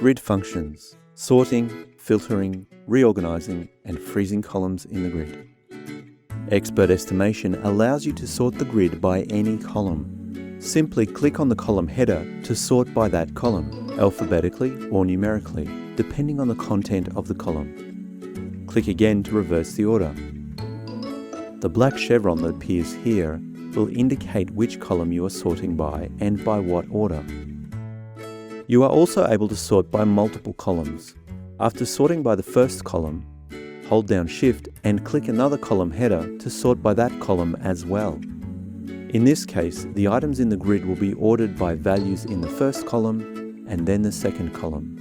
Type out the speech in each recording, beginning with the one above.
Grid functions: sorting, filtering, reorganising, and freezing columns in the grid. Expert estimation allows you to sort the grid by any column. Simply click on the column header to sort by that column, alphabetically or numerically, depending on the content of the column. Click again to reverse the order. The black chevron that appears here will indicate which column you are sorting by and by what order. You are also able to sort by multiple columns. After sorting by the first column, hold down Shift and click another column header to sort by that column as well. In this case, the items in the grid will be ordered by values in the first column and then the second column.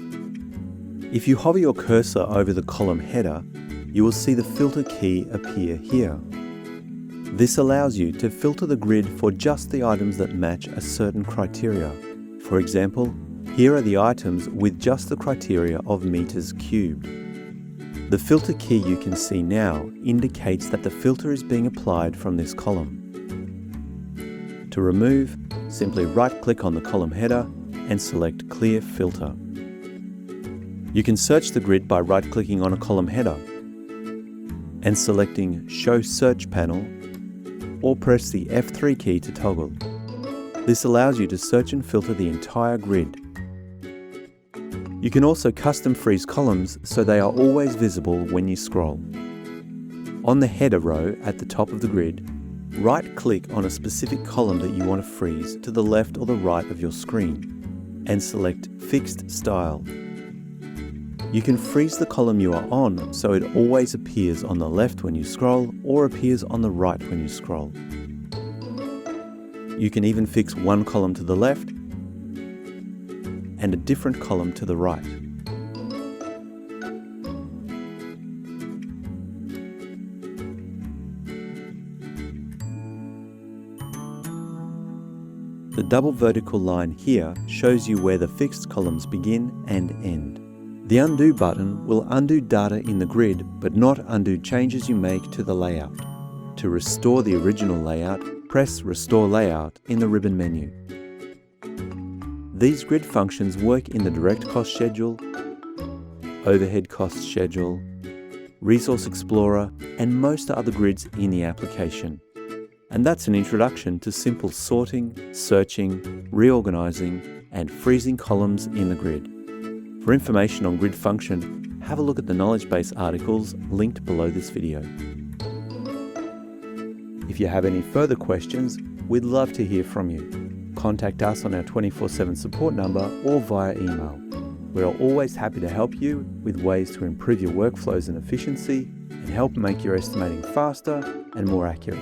If you hover your cursor over the column header, you will see the filter key appear here. This allows you to filter the grid for just the items that match a certain criteria. For example, here are the items with just the criteria of meters cubed. The filter key you can see now indicates that the filter is being applied from this column. To remove, simply right-click on the column header and select Clear Filter. You can search the grid by right-clicking on a column header and selecting Show Search Panel, or press the F3 key to toggle. This allows you to search and filter the entire grid. You can also custom freeze columns so they are always visible when you scroll. On the header row at the top of the grid, right-click on a specific column that you want to freeze to the left or the right of your screen and select Fixed Style. You can freeze the column you are on so it always appears on the left when you scroll or appears on the right when you scroll. You can even fix one column to the left and a different column to the right. The double vertical line here shows you where the fixed columns begin and end. The Undo button will undo data in the grid, but not undo changes you make to the layout. To restore the original layout, press Restore Layout in the ribbon menu. These grid functions work in the Direct Cost Schedule, Overhead Cost Schedule, Resource Explorer, and most other grids in the application. And that's an introduction to simple sorting, searching, reorganizing, and freezing columns in the grid. For information on grid function, have a look at the knowledge base articles linked below this video. If you have any further questions, we'd love to hear from you. Contact us on our 24/7 support number or via email. We're always happy to help you with ways to improve your workflows and efficiency and help make your estimating faster and more accurate.